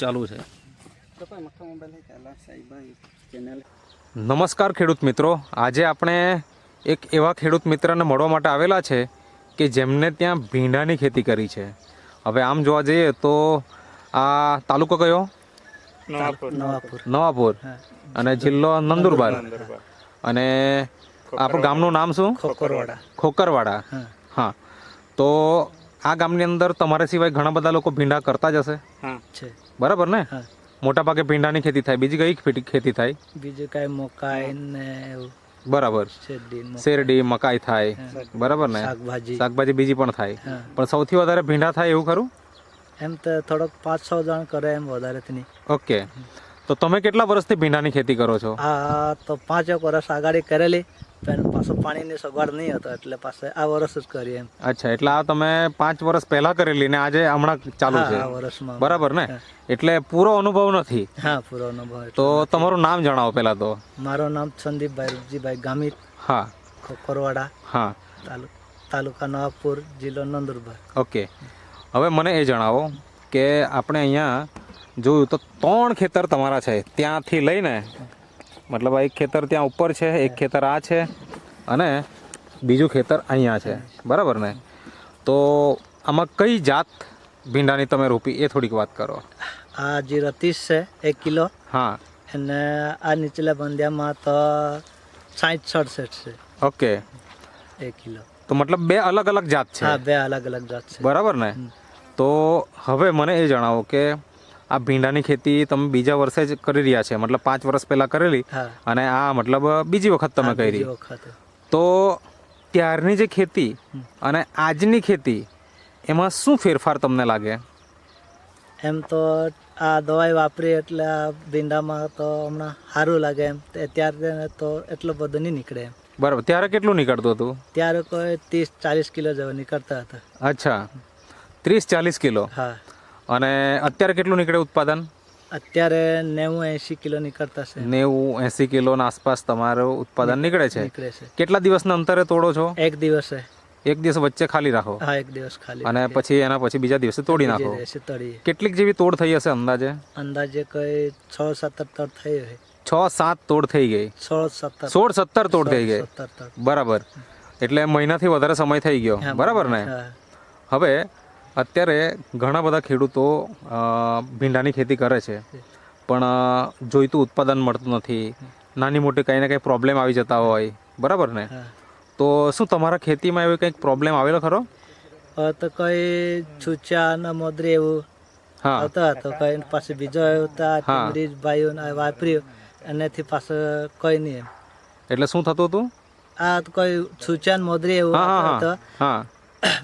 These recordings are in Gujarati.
ચાલુ છે। નમસ્કાર ખેડૂત મિત્રો, આજે આપણે એક એવા ખેડૂત મિત્રને મળવા માટે આવેલા છે કે જેમને ત્યાં ભીંડાની ખેતી કરી છે। હવે આમ જોવા જઈએ તો આ તાલુકો કયો? નવાપુર અને જિલ્લો નંદુરબાર અને આપણું ગામનું નામ શું? ખોકરવાડા। હા, તો આ ગામની અંદર તમારા સિવાય ઘણા બધા લોકો ભીંડા કરતા જ હશે, બરાબર ને? મોટા ભાગે ભીંડાની ખેતી થાય, બીજી કઈ ખેતી થાય? બીજું કઈ મકાઈ ને બરાબર, શેરડી મકાઈ થાય, બરાબર ને? શાકભાજી બીજી પણ થાય, પણ સૌથી વધારે ભીંડા થાય એવું ખરું? એમ તો થોડોક 5-6 જણ કરે, એમ વધારે નહીં। ઓકે, તો તમે કેટલા વર્ષથી ભીંડાની ખેતી કરો છો? આ તો 5 વર્ષ આગાડી કરેલી, પણ પાછું પાણીની સગવડ નહીં હતો એટલે પાછું આ વર્ષ જ કરી એમ। અચ્છા, એટલે આ તમે 5 વર્ષ પહેલા કરેલી ને આજે હમણાં ચાલુ છે, બરાબર ને? એટલે પૂરો અનુભવ નથી? હા, પૂરો અનુભવ। તો તમારું નામ જણાવો પહેલા તો। મારું નામ સંદીપભાઈ રૂપજીભાઈ ગામિત। હા, ખોકરવાડા। હા, તાલુકા નવાપુર, જિલ્લો નંદુરબાર। ઓકે, હવે મને એ જણાવો કે આપણે અહીંયા જોયું તો 3 ખેતર તમારા છે, ત્યાંથી લઈને મતલબ એક ખેતર ત્યાં ઉપર છે, એક ખેતર આ છે અને બીજું ખેતર અહીંયા છે, બરાબર ને? તો આમાં કઈ જાત ભીંડાની તમે રોપી એ થોડીક વાત કરો। આ 030 છે 1 કિલો। હા, અને આ નીચલા બંધિયામાં તો 60-67 છે। Okay, 1 kilo. તો મતલબ 2 અલગ અલગ જાત છે? હા, 2 અલગ અલગ જાત છે, બરાબર ને? તો હવે મને એ જણાવો કે આ ભીંડાની ખેતી તમે બીજા વર્ષે જ કરી રહ્યા છે, મતલબ 5 વર્ષ પહેલા કરેલી અને આ મતલબ બીજી વખત તમે કરી, તો ત્યારની જે ખેતી અને આજની ખેતી એમાં શું ફેરફાર તમને લાગે? એમ તો આ દવાઈ વાપરી એટલે આ ભીંડામાં તો હમણાં સારું લાગે એમ। ત્યારે તો એટલું બધું નહીં નીકળે એમ। બરાબર, ત્યારે કેટલું નીકળતું હતું? ત્યારે કોઈ 30-40 કિલો જેવા નીકળતા હતા। અચ્છા, 30-40 કિલો? હા। અને અત્યારે કેટલું નીકળે ઉત્પાદન? અત્યારે 90-80 કિલો નીકળતા છે। 90-80 કિલોના આસપાસ તમારું ઉત્પાદન નીકળે છે। કેટલા દિવસના અંતરે તોડો છો? એક દિવસે। એક દિવસ વચ્ચે ખાલી રાખો? હા, એક દિવસ ખાલી, અને પછી એના પછી બીજા દિવસે તોડી નાખો? કેટલીક જેવી તોડ થઈ હશે અંદાજે? અંદાજે કોઈ 6-17 તોડ થઈ હોય। 6-7 તોડ થઈ ગઈ? 16-17 તોડ થઈ ગઈ, બરાબર। એટલે મહિનાથી વધારે સમય થઈ ગયો, બરાબર ને? હવે અત્યારે ઘણા બધા ખેડૂતો ભીંડાની ખેતી કરે છે, પણ જોઈતું ઉત્પાદન મળતું નથી, નાની મોટી કંઈ ને કંઈ પ્રોબ્લેમ આવી જતા હોય, બરાબર ને? તો શું તમારા ખેતીમાં એવો કંઈક પ્રોબ્લેમ આવેલો ખરો? તો કોઈ છૂચા ને મોદરી એવું આવતો હતો, કોઈ પાસે બીજો ભાઈઓ વાપર્યું એનાથી પાછું કોઈ નહીં એમ। એટલે શું થતું હતું? આ કોઈ છૂચા ને મોદરી એવું હતો,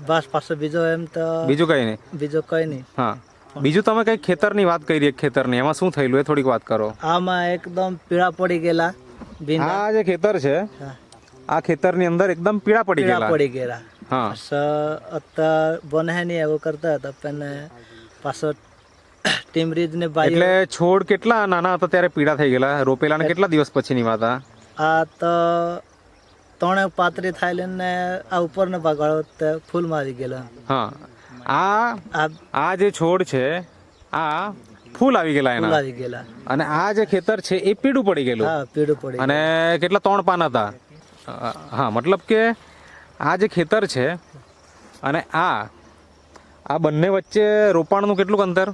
બસ પાછું બીજો એમ તો બીજું કઈ નહીં? બીજું કઈ નહીં। હા, બીજું તમે કઈ ખેતરની વાત કરી, એક ખેતરની, એમાં શું થયેલું એ થોડીક વાત કરો। આમાં એકદમ પીળા પડી ગયેલા ભીંડા। આ જે ખેતર છે, આ ખેતરની અંદર એકદમ પીળા પડી ગયેલા। હા, બને નહીં એવું કરતા હતા, પણ પાછો ટીમરીજ ને ભાઈ, એટલે છોડ કેટલા નાના હતા ત્યારે પીળા થઈ ગયેલા? રોપેલા ને કેટલા દિવસ પછી ની વાત? આ તો 3-35 થાય ને આ ઉપર ને ભાગાળો ફૂલમાં આવી ગયેલા। હા, આ જે છોડ છે આ ફૂલ આવી ગયેલા એના, આવી ગયેલા। અને આ જે ખેતર છે એ પીળું પડી ગયેલું? હા, પીળું પડી। અને કેટલા 3 પાન હતા? હા, મતલબ કે આ જે ખેતર છે અને આ બંને વચ્ચે રોપાણનું કેટલું અંતર,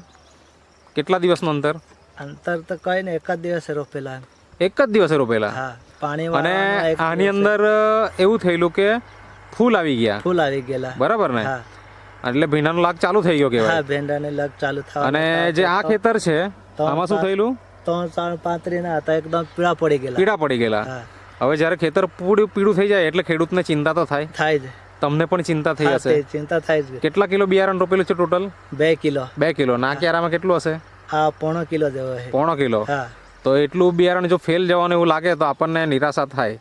કેટલા દિવસનું અંતર? અંતર તો કઈ નહીં, એક જ દિવસે રોપેલા। એક જ દિવસે રોપેલા? હા, પાણી। અને આની અંદર એવું થયેલું કે ફૂલ આવી ગયેલા, બરાબર ને? એટલે ભીંડાનો લાગ ચાલુ થઈ ગયો કહેવાય? હા, ભીંડાને લાગ ચાલુ થયો। અને જે આ ખેતર છે આમાં શું થયેલું? 3-35 ના હતા, એકદમ પીળા પડી ગયેલા। હવે જ્યારે ખેતર પીળું થઈ જાય એટલે ખેડૂતને ચિંતા તો થાય જ, તમને પણ ચિંતા થઈ હશે? ચિંતા થાય જ। કેટલા કિલો બિયારણ રોપેલું છે ટોટલ? 2 કિલો। 2 કિલો? ના, ક્યારામાં કેટલું હશે? આ 1.5 કિલો જેવો છે। 1.5 કિલો? તો એટલું બિયારણ જો ફેલ જવાનું એવું લાગે તો આપણને નિરાશા થાય।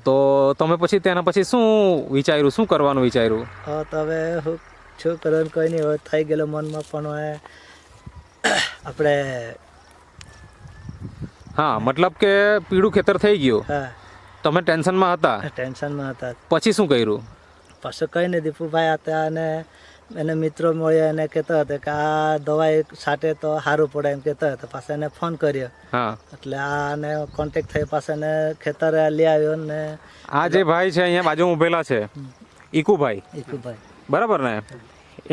તો તમે પછી તેના પછી શું વિચાર્યું, શું કરવાનું વિચાર્યું? તો હવે શું કરવાનું, કોઈ નહીં, હવે થઈ ગયેલો મનમાં, પણ આપણે હા, મતલબ કે પીળું ખેતર થઈ ગયું, તમે ટેન્શનમાં હતા? ટેન્શનમાં હતા। પછી શું કર્યું? પાછું કઈ નહીં, દીપુભાઈ હતા અને એને મિત્રો મળ્યા એને કહેતો હતો કે આ દવા એક છાંટે તો સારું પડે એમ કહેતો હતો. પાછા એને ફોન કર્યો હા એટલે આને કોન્ટેક્ટ થયો, પાછા એને ખેતરે લઈ આવ્યો ને આ જે ભાઈ છે અહીંયા બાજુ ઊભેલા છે ઈકુભાઈ, ઈકુભાઈ. બરાબર ને,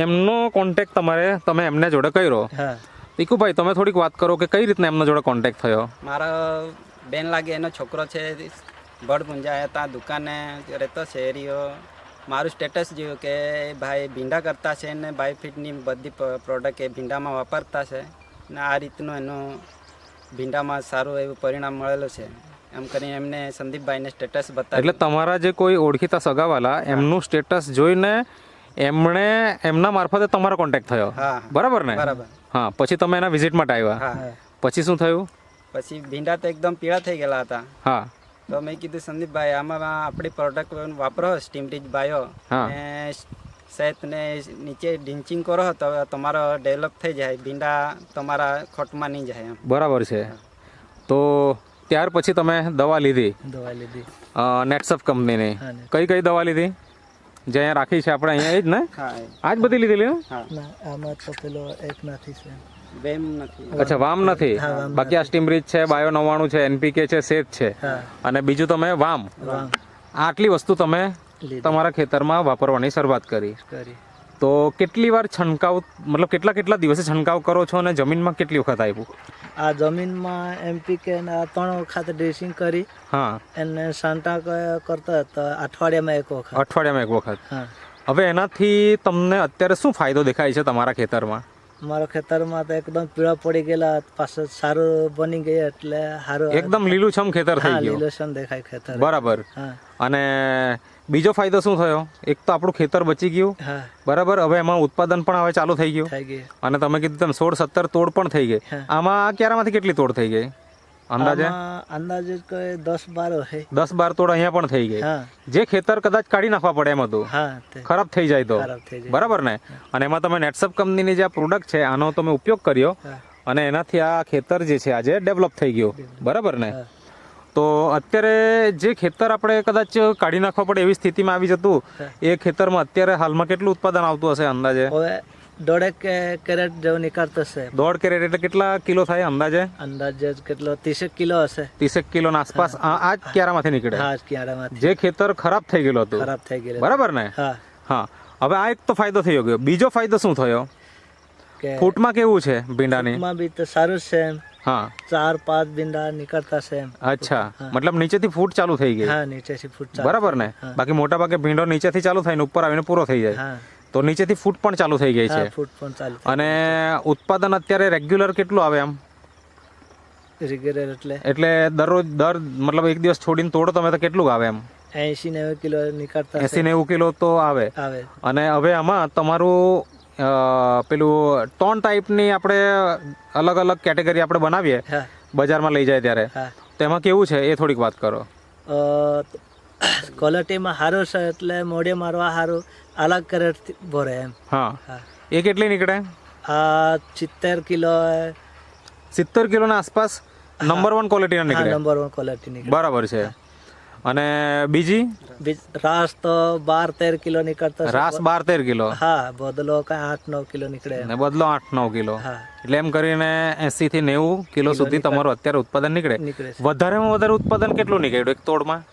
એમનો કોન્ટેક્ટ તમે એમને જોડે કર્યો. હા ઈકુભાઈ તમે થોડીક વાત કરો કે કઈ રીતના એમના જોડે કોન્ટેક્ટ થયો. મારો બેન લાગે એનો છોકરો છે ભડપુંજા, ત્યાં દુકાને રહેતો છે એરિયો. મારું સ્ટેટસ જોયું કે ભાઈ ભીંડા કરતા છે ને બાયોફિટની બધી પ્રોડક્ટ એ ભીંડામાં વાપરતા છે ને આ રીતનું એનું ભીંડામાં સારું એવું પરિણામ મળેલું છે એમ કરીને એમને સંદીપભાઈને સ્ટેટસ બતાવ્યું. એટલે તમારા જે કોઈ ઓળખીતા સગાવાલા એમનું સ્ટેટસ જોઈને એમના મારફતે તમારો કોન્ટેક્ટ થયો. હા બરાબર ને? બરાબર. હા, પછી તમે એના વિઝિટ માટે આવ્યા. હા, પછી શું થયું? પછી ભીંડા તો એકદમ પીળા થઈ ગયેલા હતા. હા, તો મેં કીધું સંદીપભાઈ આમાં આપણી પ્રોડક્ટ વાપરો સ્ટીમ રીચ બાયો હા. ને સહેત ને નીચે ડિંચિંગ કરો તો તમારો ડેવલપ થઈ જાય, ભીંડા તમારા ખોટમાં નહીં જાય એમ. બરાબર છે. તો ત્યાર પછી તમે દવા લીધી દવા લીધી. નેટસફ કંપનીની. હા, કઈ કઈ દવા લીધી જે અહીંયા રાખી છે આપણે અહીંયા? એ જ ને? હા આ જ બધી લીધેલી ને? હા, ના આમાં તો પેલો એક નથી છે. વેમ નથી. અચ્છા, વામ નથી. બાકી આ સ્ટીમરીચ છે, બાયો 99 છે, NPK છે, સેત છે, હા અને બીજું તમે વામ. વામ આટલી વસ્તુ તમે લીધી તમારા ખેતરમાં વાપરવાની શરૂઆત કરી. કરી. તો કેટલી વાર છંટકાવ, મતલબ કેટલા દિવસે છંટકાવ કરો છો અને જમીનમાં કેટલી વખત આપ્યું? આ જમીનમાં MPK ના 3 વખત ડ્રેસિંગ કરી હા, એને સાંટા કરતા હતા અઠવાડિયામાં એક વખત. અઠવાડિયામાં એક વખત. હા હવે એનાથી તમને અત્યારે શું ફાયદો દેખાય છે તમારા ખેતરમાં? મારા ખેતરમાં તો એકદમ પીળા પડી ગયેલા, પાછળ સારું બની ગયા એટલે સારું એકદમ લીલુંછમ ખેતર થઈ હા ગયું. લીલોછમ દેખાય ખેતર. બરાબર. હા અને બીજો ફાયદો શું થયો? એક તો આપણું ખેતર બચી ગયું. હા બરાબર. હવે એમાં ઉત્પાદન પણ હવે ચાલુ થઈ ગયું. થઈ ગઈ. અને તમે કીધું તેમ 16-17 તોડ પણ થઈ ગઈ. હા. આમાં ક્યારામાંથી કેટલી તોડ થઈ ગઈ અંદાજે? આમાં અંદાજે કોઈ 10-12 હે. 10-12 તોડ અહીંયા પણ થઈ ગઈ. હા જે ખેતર કદાચ કાઢી નાખવા પડે એમ હતું, હા તે ખરાબ થઈ જાય તો. ખરાબ થઈ જાય. બરાબર ને? અને એમાં તમે નેટસફ કંપનીની જે આ પ્રોડક્ટ છે આનો તમે ઉપયોગ કર્યો હા અને એનાથી આ ખેતર જે છે આજે ડેવલપ થઈ ગયું. બરાબર ને? હા. તો અત્યારે જે ખેતર આપણે કદાચ કાઢી નાખવા પડે એવી સ્થિતિમાં આવી જતું, હા. એ ખેતરમાં અત્યારે હાલમાં કેટલું ઉત્પાદન આવતું હશે અંદાજે? હવે 1.5 કેરેટ જેવું નીકળતો છે. 1.5 કેરેટ એટલે કેટલા કિલો થાય અંદાજે? અંદાજે કેટલો 30 કિલો હશે. 30 કિલોના આસપાસ આ જ ક્યારામાંથી નીકળે. હા કિયારામાંથી જે ખેતર ખરાબ થઈ ગયેલું હતું. ખરાબ થઈ ગયેલું. બરાબર ને? હા હા. હવે આ એક તો ફાયદો થઈ ગયો. બીજો ફાયદો શું થયો? કે ફૂટમાં કેવું છે ભીંડાની? માં બી તો સારું છે એમ. હા, 4-5 બિંડા નીકળતા છે એમ. અચ્છા. મતલબ નીચેથી ફૂટ ચાલુ થઈ ગઈ. હા નીચેથી ફૂટ ચાલુ. બરાબર ને? બાકી મોટા ભાગે ભીંડો નીચેથી ચાલુ થાય ને ઉપર આવીને પૂરો થઈ જાય. હા તો નીચેથી ફૂટ પણ ચાલુ થઈ ગઈ છે. હા ફૂટ પણ ચાલુ. અને ઉત્પાદન અત્યારે રેગ્યુલર કેટલું આવે આમ? રેગ્યુલર એટલે એટલે મતલબ એક દિવસ છોડીને તોડો તમે તો કેટલું આવે એમ? 80-90 કિલો નીકળતા છે. 80-90 કિલો તો આવે. આવે. અને હવે આમાં તમારું પેલું ટોન ટાઈપની આપણે અલગ અલગ કેટેગરી આપણે બનાવીએ હા બજારમાં લઈ જાય ત્યારે, હા તો એમાં કેવું છે એ થોડીક વાત કરો. ક્વોલિટીમાં સારું છે એટલે મોઢે મારવા સારું અલગ કેરેટ ભરે એમ. હા, હા એ કેટલી નીકળે? આ 70 કિલો 70 કિલોના આસપાસ નંબર 1 ક્વોલિટીના નીકળે. નંબર 1 ક્વોલિટી નીકળે. બરાબર છે. અને બીજી રાસ તો 12-13 કિલો નીકળતો છે. રાસ 12-13 કિલો. હા બદલો કઈ 8-9 કિલો નીકળે એમ. ને બદલો 8-9 કિલો. હા એટલે એમ કરીને 80-90 કિલો સુધી તમારું અત્યારે ઉત્પાદન નીકળે. નીકળે છે. વધારેમાં વધારે ઉત્પાદન કેટલું નીકળ્યું એક તોડમાં?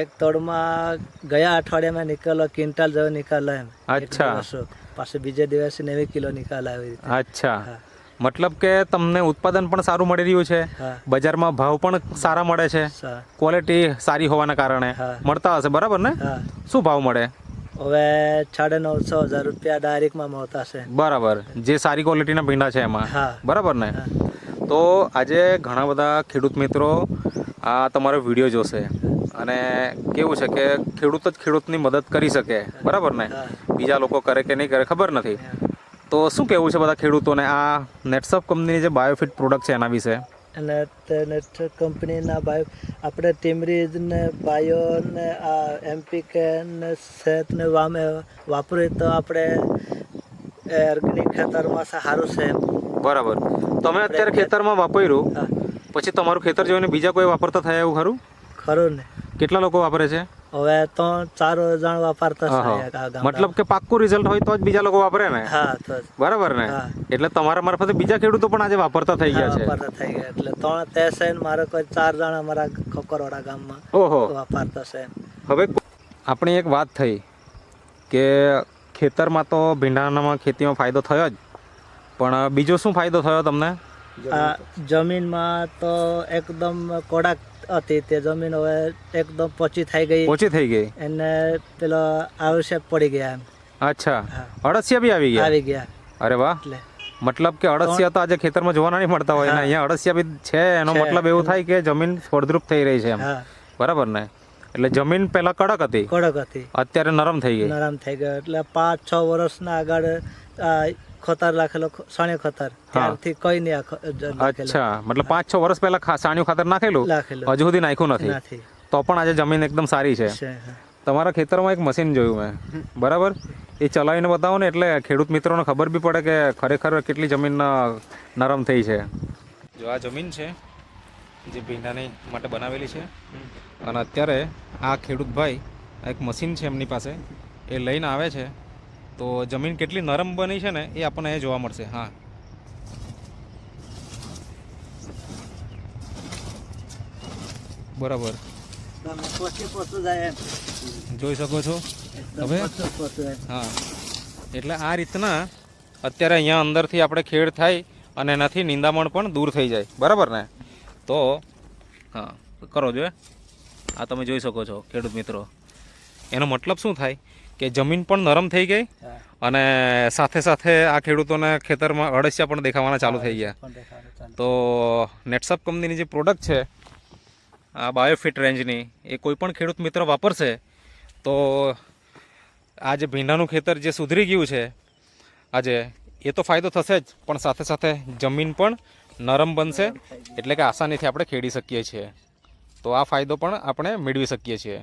એક તોડમાં ગયા અઠવાડિયામાં નીકળ્યો ક્વિન્ટલ જેવો નીકળ્યો એમ. અચ્છા. પાછું બીજે દિવસે 90 કિલો નીકળ્યો આવી રીતે. અચ્છા. હા. મતલબ કે તમને ઉત્પાદન પણ સારું મળી રહ્યું છે, હા બજારમાં ભાવ પણ સારા મળે છે, ક્વોલિટી સારી હોવાના કારણે હા. મળતા હશે. બરાબર ને? હા શું ભાવ મળે? હવે 950,000 રૂપિયા ડાયરેક્ટમાં મળતા છે. બરાબર. જે સારી ક્વોલિટીના ભીંડા છે એમાં. હા બરાબર ને? હા. તો આજે ઘણા બધા ખેડૂત મિત્રો આ તમારો વિડીયો જોશે અને કેવું છે કે ખેડૂત જ ખેડૂતની મદદ કરી શકે. બરાબર ને? હા. બીજા લોકો કરે કે નહીં કરે ખબર નથી. તો શું કહેવું છે બધા ખેડૂતોને આ નેટસફ કંપનીની જે બાયોફિટ પ્રોડક્ટ છે એના વિશે? અને નેટ કંપનીના બાયો આપણે ટીમરીજ ને બાયો ને આ MPK ને સેત ને વામે વાપરીએ તો આપણે ઓર્ગેનિક ખેતરમાં સારું છે. બરાબર. તમે અત્યારે ખેતરમાં વાપર્યું હા પછી તમારું ખેતર જોઈને બીજા કોઈ વાપરતા થયા એવું ખરું? ખરું ને. કેટલા લોકો વાપરે છે? હવે 3-4 જણ વાપરતા છે આ ગામડા. મતલબ કે પાક્કું રિઝલ્ટ હોય તો જ બીજા લોકો વાપરે ને, હા તો જ. બરાબર ને? હા. એટલે તમારા મારફતે બીજા ખેડૂતો પણ આજે વાપરતા થઈ ગયા છે. વાપરતા થઈ ગયા એટલે 3 તે છે ને મારે કોઈ 4 જણ અમારા ખોખરવાડા ગામમાં ઓહો. વાપરતા છે. હવે આપણી એક વાત થઈ કે ખેતરમાં તો ભીંડાનામાં ખેતીમાં ફાયદો થયો જ, પણ બીજો શું ફાયદો થયો તમને? આ જમીનમાં તો એકદમ કોડાક હતી, તે જમીન હવે એકદમ પોચી થઈ ગઈ, ઓછી થઈ ગઈ. એને પેલો આવશ્યક પડી ગયા એમ. અચ્છા, હા. અળસિયા બી આવી ગયા? આવી ગયા અરે વાહ. એટલે મતલબ કે અળસિયા તો આજે ખેતરમાં જોવાના નહીં મળતા હોય ને, અહીંયા અળસિયા બી છે. એનો છે. મતલબ એવું થાય કે જમીન ફળદ્રુપ થઈ રહી છે એમ, હા બરાબર ને? એટલે જમીન પહેલા કડક હતી, કડક હતી, અત્યારે નરમ થઈ ગઈ. નરમ થઈ ગયો. એટલે 5-6 વર્ષના આગળ ખોતર રાખેલો, સાણિયું ખાતર, ત્યારથી કઈ નહીં નાખેલું. અચ્છા, મતલબ 5-6 વર્ષ પહેલા સાણિયું ખાતર નાખેલું, નાખેલું હજુ સુધી નાખ્યું નથી, નથી તો પણ આજે જમીન એકદમ સારી છે. છે, હા. તમારા ખેતરમાં એક મશીન જોયું મેં, બરાબર? એ ચલાવીને બતાવો ને, એટલે ખેડૂત મિત્રોને ખબર બી પડે કે ખરેખર કેટલી જમીન નરમ થઈ છે. જો આ જમીન છે જે ભીંડાની માટે બનાવેલી છે, અને અત્યારે આ ખેડૂત ભાઈ એક મશીન છે એમની પાસે, એ લઈને આવે છે. તો જમીન કેટલી નરમ બની છે ને એ આપણને એ જોવા મળશે. હા, બરાબર, જોઈ શકો છો હવે. હા, એટલે આ રીતના અત્યારે અહીંયા અંદરથી આપણે ખેડ થાય અને એનાથી નિંદામણ પણ દૂર થઈ જાય, બરાબર ને? તો હા, કરો જો આ તમે જોઈ શકો છો ખેડૂત મિત્રો. એનો મતલબ શું થાય કે જમીન પણ નરમ થઈ ગઈ, અને સાથે સાથે આ ખેડૂતોને ખેતરમાં અળસિયા પણ દેખાવાના ચાલુ થઈ ગયા. તો નેટસપ કંપનીની જે પ્રોડક્ટ છે આ બાયોફિટ રેન્જની, એ કોઈ પણ ખેડૂત મિત્ર વાપરશે તો આ જે ભીંડાનું ખેતર જે સુધરી ગયું છે આજે, એ તો ફાયદો થશે જ, પણ સાથે સાથે જમીન પણ નરમ બનશે, એટલે કે આસાનીથી આપણે ખેડી શકીએ છીએ. તો આ ફાયદો પણ આપણે મેળવી શકીએ છીએ.